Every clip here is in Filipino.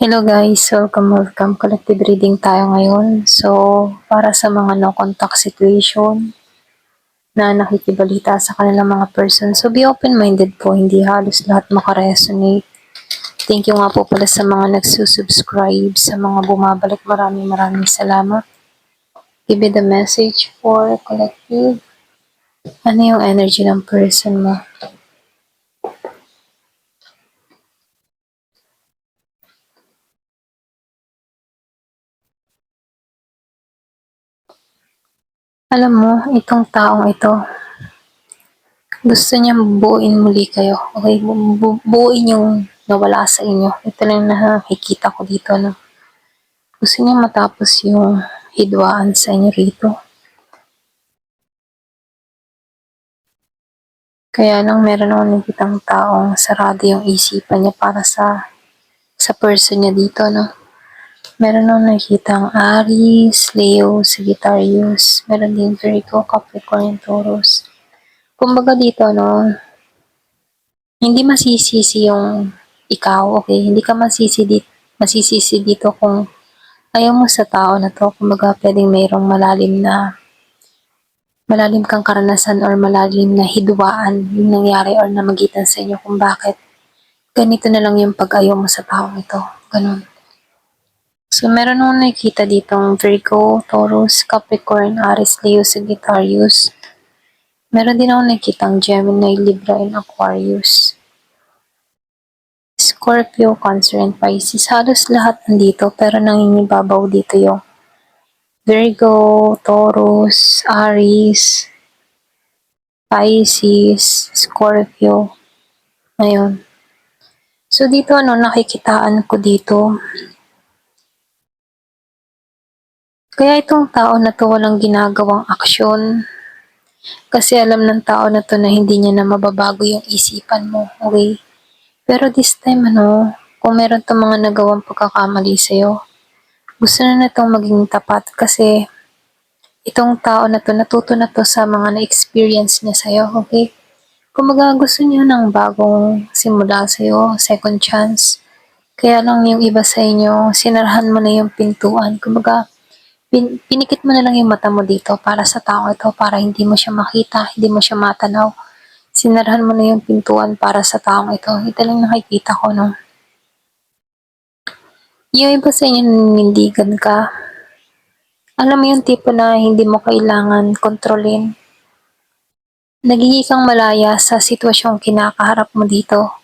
Hello guys, welcome. Collective reading tayo ngayon. So, para sa mga no contact situation na nakikibalita sa kanilang mga person. So, be open-minded po, hindi halos lahat makaresonate. Thank you nga po pala sa mga nagsusubscribe, sa mga bumabalik. Maraming salamat. Give me the message for collective. Ano yung energy ng person mo? Alam mo, itong taong ito, gusto niyang buuin muli kayo. Okay, buuin yung nawala sa inyo. Ito lang nakikita ko dito, no? Gusto niya matapos yung hidwaan sa inyo rito. Kaya lang meron akong nakitang taong sarado yung isipan niya para sa person niya dito, no? Meron akong nakitang Aries, Leo, Sagittarius, meron din Virgo, Capricorn, Taurus. Kumbaga dito, no, hindi masisisi yung ikaw, okay? Hindi ka masisisi dito kung ayaw mo sa tao na to. Kumbaga pwedeng mayroong malalim kang karanasan or malalim na hidwaan yung nangyari or namagitan sa inyo kung bakit ganito na lang yung pag-ayaw mo sa taong ito. Ganun. So, meron akong nakikita ditong Virgo, Taurus, Capricorn, Aries, Leo, Sagittarius. Meron din akong nakikitang Gemini, Libra, and Aquarius. Scorpio, Cancer, and Pisces. Halos lahat nandito pero nangingibabaw dito yung Virgo, Taurus, Aries, Pisces, Scorpio. Ayun. So dito nakikitaan ko dito. Kaya itong tao na to walang ginagawang aksyon. Kasi alam ng tao na to na hindi niya na mababago yung isipan mo. Okay? Pero this time kung meron tong mga nagawang pagkakamali sa'yo, gusto na itong maging tapat kasi itong tao na to natuto na to sa mga na-experience niya sa'yo. Okay? Kumbaga gusto niya ng bagong simula sa'yo, second chance. Kaya lang yung iba sa inyo, sinarahan mo na yung pintuan. Kumbaga, pinikit mo na lang yung mata mo dito para sa tao ito, para hindi mo siya makita, hindi mo siya matanaw. Sinarahan mo na yung pintuan para sa taong ito. Ito lang nakikita ko, no? Yung iba sa inyo nanindigan ka. Alam mo yung tipo na hindi mo kailangan kontrolin. Nagiging kang malaya sa sitwasyong kinakaharap mo dito.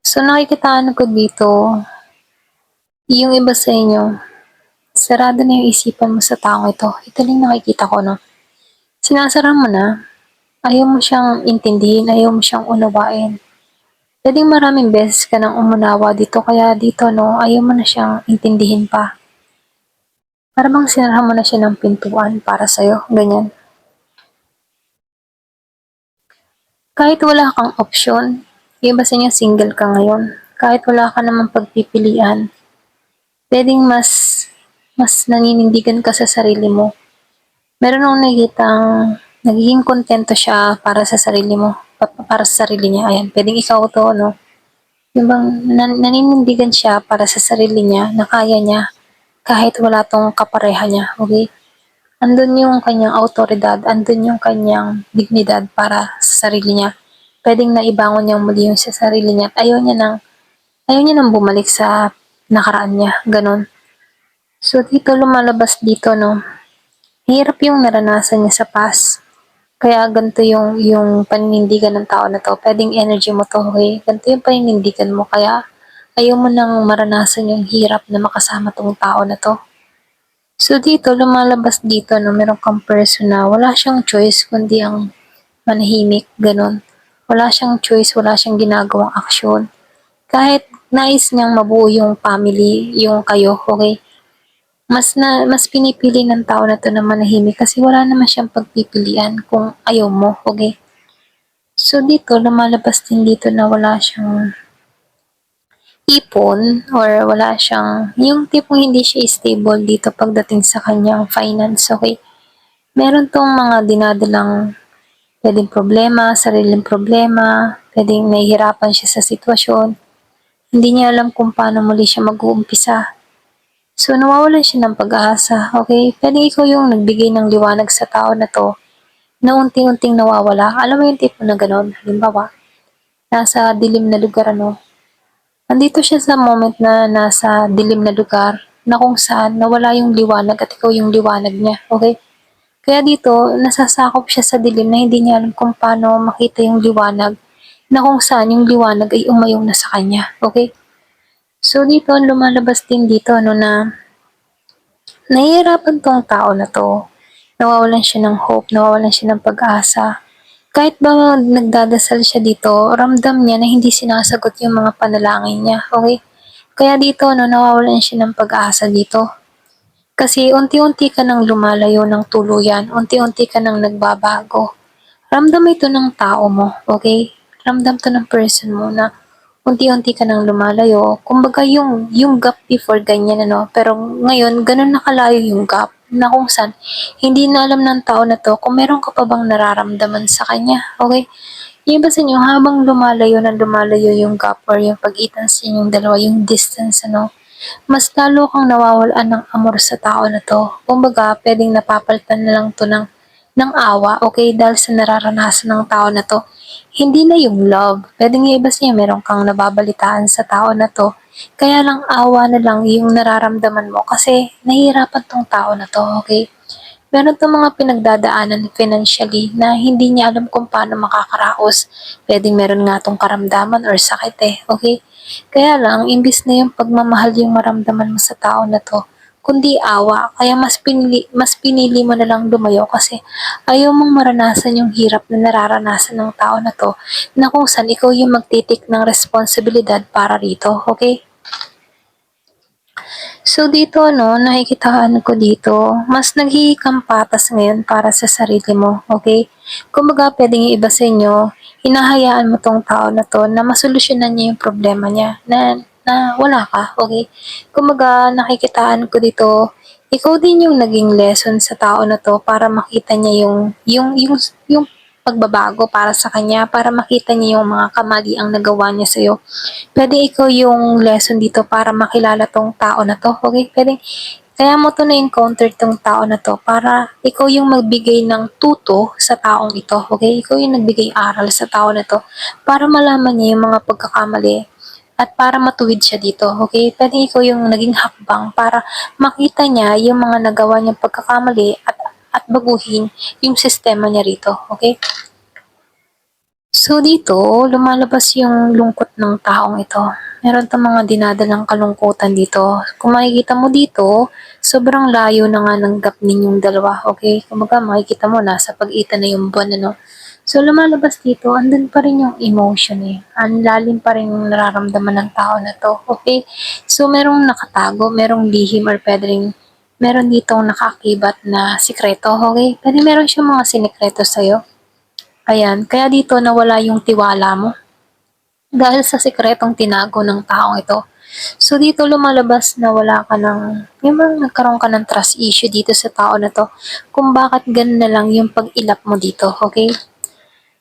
So nakikitaan ko dito, yung iba sa inyo, sarado na yung isipan mo sa taong ito. Ito lang nakikita ko, no? Sinasara mo na, ayaw mo siyang intindihin, ayaw mo siyang unawain. Pwedeng maraming beses ka nang umunawa dito, kaya dito, no, ayaw mo na siyang intindihin pa. Para bang sinara mo na siya ng pintuan para sa'yo, ganyan. Kahit wala kang opsyon, yung iba sa inyo single ka ngayon, kahit wala ka namang pagpipilian, pwedeng mas naninindigan ka sa sarili mo. Meron akong nakikitang nagiging kontento siya para sa sarili mo, para sa sarili niya. Ayan, pwedeng ikaw to, no? Yung bang naninindigan siya para sa sarili niya na kaya niya kahit wala tong kapareha niya, okay? Andun yung kanyang autoridad, andun yung kanyang dignidad para sa sarili niya. Pwedeng naibangon niyang muli yung sa sarili niya at ayaw niya nang bumalik sa nakaraan niya, ganon. So dito lumalabas dito, no, hirap yung naranasan niya sa past. Kaya ganito yung paninindigan ng tao na to. Pwedeng energy mo to, okay? Ganito yung paninindigan mo. Kaya ayaw mo nang maranasan yung hirap na makasama tong tao na to. So dito, lumalabas dito no, meron kang person na wala siyang choice kundi ang manahimik, ganun. Wala siyang choice, wala siyang ginagawang aksyon. Kahit nais niyang mabuo yung family, yung kayo, okay? Mas pinipili ng tao na to na manahimik kasi wala naman siyang pagpipilian kung ayaw mo, okay? So dito, lumalabas din dito na wala siyang ipon or wala siyang, yung tipong hindi siya stable dito pagdating sa kanyang finance, okay? Meron tong mga dinadalang pwedeng problema, sariling problema, pwedeng nahihirapan siya sa sitwasyon. Hindi niya alam kung paano muli siya mag-uumpisa. So, nawawalan siya ng pag-asa, okay? Pwede ikaw yung nagbigay ng liwanag sa tao na 'to, na unti-unting nawawala. Alam mo yung tipo na gano'n? Halimbawa, nasa dilim na lugar ano, nandito siya sa moment na nasa dilim na lugar na kung saan nawala yung liwanag at ikaw yung liwanag niya, okay? Kaya dito, nasasakop siya sa dilim na hindi niya alam kung paano makita yung liwanag na kung saan yung liwanag ay umayong na sa kanya, okay? So dito, lumalabas din dito no na nahihirapan 'tong tao na 'to. Nawawalan siya ng hope, nawawalan siya ng pag-asa. Kahit ba nagdadasal siya dito, ramdam niya na hindi sinasagot yung mga panalangin niya, okay? Kaya dito 'no, nawawalan siya ng pag-asa dito. Kasi unti-unti ka nang lumalayo ng tuluyan, unti-unti ka nang nagbabago. Ramdam ito ng tao mo, okay? Ramdam 'to ng person mo na unti-unti ka nang lumalayo. Kumbaga yung gap before ganyan ano, pero ngayon gano'n na kalayo yung gap na kung saan hindi na alam ng tao na 'to kung meron ka pa bang nararamdaman sa kanya, okay? Yung iba sa inyo habang lumalayo yung gap or yung pagitan sa inyong dalawa, yung distance ano, mas lalo kang nawawalan ng amor sa tao na 'to. Kumbaga puwedeng napapalitan na lang 'to ng awa, okay, dahil sa nararanasan ng tao na 'to. Hindi na yung love, puwedeng yung iba sa inyo meron kang nababalitaan sa tao na 'to, kaya lang awa na lang yung nararamdaman mo kasi nahihirapan 'tong tao na 'to, okay? Meron 'tong mga pinagdadaanan financially na hindi niya alam kung paano makakaraos. Puwedeng meron nga 'tong karamdaman or sakit, eh, okay? Kaya lang imbes na yung pagmamahal yung maramdaman mo sa tao na 'to, kundi awa. Kaya mas pinili mo na lang lumayo kasi ayaw mong maranasan yung hirap na nararanasan ng tao na 'to, na kung saan ikaw yung magti-take ng responsibilidad para rito, okay? So dito 'no, nakikitaan ko dito, mas naghihikam patas ngayon para sa sarili mo, okay? Kumbaga puwedeng yung iba sa inyo, hinahayaan mo 'tong tao na 'to na masolusyunan niya yung problema niya na wala ka, okay? Kumbaga nakikitaan ko dito, ikaw din yung naging lesson sa tao na 'to para makita niya yung pagbabago para sa kanya, para makita niya yung mga kamaliang nagawa niya sa'yo. Puwedeng ikaw yung lesson dito para makilala 'tong tao na 'to, okay? Puwedeng kaya mo 'to na-encounter 'tong tao na 'to para ikaw yung magbigay ng tuto sa taong ito, okay? Ikaw yung nagbigay aral sa tao na 'to para malaman niya yung mga pagkakamali at para matuwid siya dito, okay? Puwedeng ikaw yung naging hakbang para makita niya yung mga nagawa niyang pagkakamali at baguhin yung sistema niya rito, okay? So dito, lumalabas yung lungkot ng taong ito. Meron 'tong mga dinadalang kalungkutan dito. Kung makikita mo dito, sobrang layo na nga ng gap ninyong dalawa, okay? Kumbaga makikita mo nasa pagitan na yung buwan ano. So lumalabas dito, andun pa rin yung emotion, eh. Ang lalim pa rin yung nararamdaman ng tao na 'to, okay? So merong nakatago, merong lihim or puwedeng meron ditong nakaakibat na sikreto, okay? Puwedeng meron siyang mga sinekreto sa'yo. Ayan, kaya dito nawala yung tiwala mo dahil sa sikretong tinago ng taong ito. So dito lumalabas na wala ka ng, yung bang nagkaroon ka ng trust issue dito sa tao na to, kung bakit ganun na lang yung pag-ilap mo dito, okay?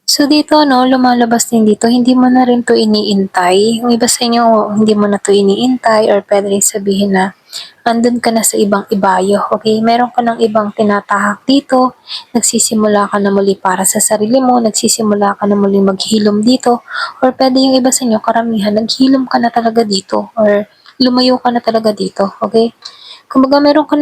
So dito 'no, lumalabas din dito hindi mo na rin 'to iniintay. Yung iba sa inyo hindi mo na 'to iniintay or puwede ring sabihin na andun ka na sa ibang ibayo, okay? Meron ka ng ibang tinatahak dito, nagsisimula ka na muli para sa sarili mo, nagsisimula ka na muling maghilom dito or puwede yung iba sa inyo karamihan naghilom ka na talaga dito or lumayo ka na talaga dito, okay? Kumbaga meron ka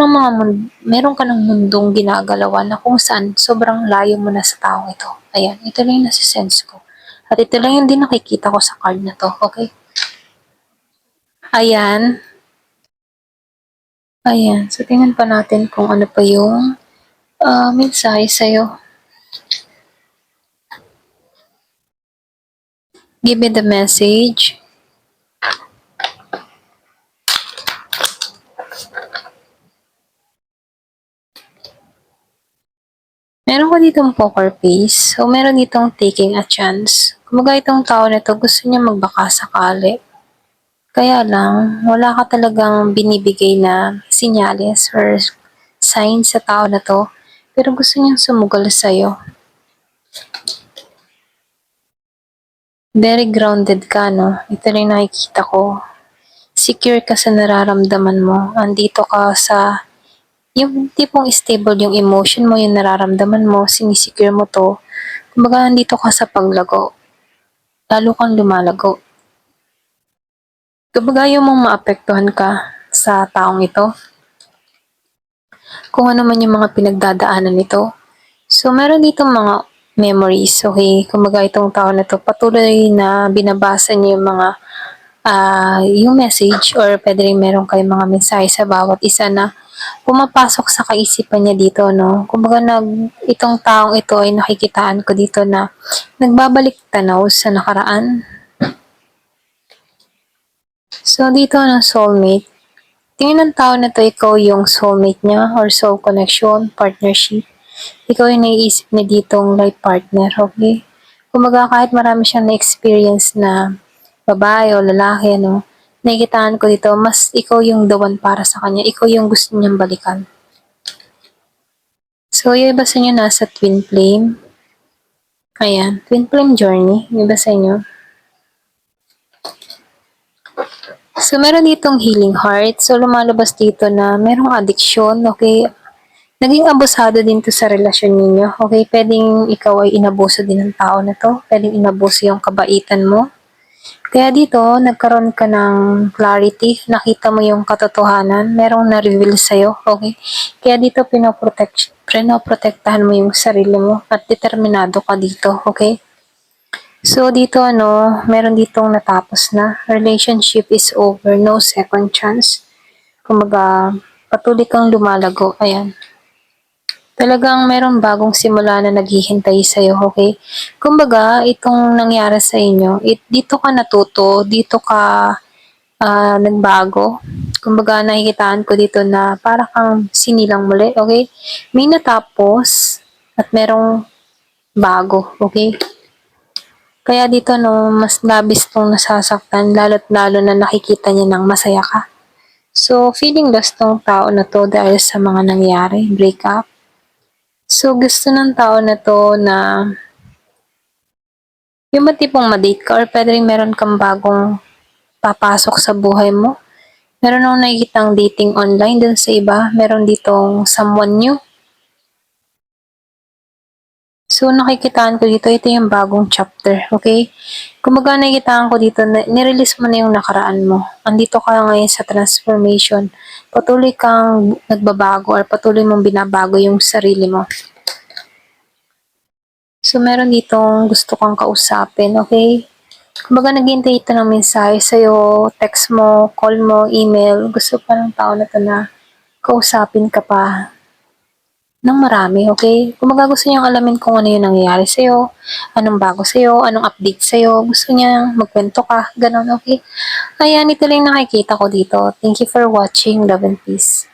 ng mundong ginagalawan na kung saan sobrang layo mo na sa taong ito. Ayan, ito lang yung nase-sense ko. At ito lang yung din nakikita ko sa card na 'to, okay? Ayan, ayan. So tingnan pa natin kung ano pa yung, mensahe sa'yo. Give me the message. Meron ka ditong poker face. So meron ditong taking a chance. Kumbaga itong tao na 'to gusto niya magbaka sakali. Kaya lang, wala ka talagang binibigay na senyales or signs sa tao na 'to, pero gusto niyang sumugal sa'yo. Very grounded ka, no? Ito rin nakikita ko. Secure ka sa nararamdaman mo. Andito ka sa yung tipong stable yung emotion mo, yung nararamdaman mo, sinisecure mo to. Kumbaga, andito ka sa paglago. Lalo kang lumalago. Kumbaga, yung mong maapektuhan ka sa taong ito, kung ano man yung mga pinagdadaanan nito. So, meron ditong mga memories, okay? Kumbaga, itong tao na to, patuloy na binabasa niya yung mga yung message or pwede rin meron kayong mga mensahe sa bawat isa na pumapasok sa kaisipan niya dito, no? Kumbaga, itong taong ito ay nakikitaan ko dito na nagbabalik tanaw sa nakaraan. So, dito ng soulmate, tingin ng tao na to ikaw yung soulmate niya or soul connection, partnership. Ikaw yung naiisip niya ditong life partner, okay? Kumbaga, kahit marami siyang na-experience na babae o lalaki, no? Nakikitaan ko dito, mas ikaw yung the one para sa kanya. Ikaw yung gusto niyang balikan. So, yung iba sa inyo nasa twin flame. Ayan, twin flame journey. Yung iba sa inyo. So, meron ditong healing heart. So, lumalabas dito na merong addiction, okay? Naging abusado din to sa relasyon ninyo, okay? Pwedeng ikaw ay inabuso din ng tao na to. Pwedeng inabuso yung kabaitan mo. Kaya dito, nagkaroon ka ng clarity, nakita mo yung katotohanan, merong na-reveal sa'yo, okay? Kaya dito, pinoprotektahan mo yung sarili mo at determinado ka dito, okay? So, dito meron ditong natapos na. Relationship is over, no second chance. Kumbaga, patuloy kang lumalago, ayan. Talagang merong bagong simula na naghihintay sa'yo, okay? Kumbaga, itong nangyari sa inyo, dito ka natuto, dito ka nagbago. Kumbaga, nakikitaan ko dito na para kang sinilang muli, okay? May natapos at merong bago, okay? Kaya dito, mas labis tong nasasaktan, lalo't lalo na nakikita niya ng masaya ka. So, feeling lost tong tao na to dahil sa mga nangyari, breakup. So, gusto ng tao na to na yung ba tipong ma-date ka or pwede rin meron kang bagong papasok sa buhay mo. Meron akong nakikitang dating online dun sa iba. Meron ditong someone new. So, nakikitaan ko dito, ito yung bagong chapter, okay? Kumbaga nakikitaan ko dito, nirelease mo na yung nakaraan mo. Andito ka ngayon sa transformation. Patuloy kang nagbabago or patuloy mong binabago yung sarili mo. So, meron ditong gusto kang kausapin, okay? Kumbaga, naghihintay ito ng mensahe sa'yo, text mo, call mo, email. Gusto pa ng tao na ito na kausapin ka pa ng marami, okay? Kumbaga, gusto niyang alamin kung ano yung nangyayari sa'yo, anong bago sa'yo, anong update sa'yo. Gusto niya magkwento ka, ganun, okay? Kaya, ito lang nakikita ko dito. Thank you for watching. Love and peace.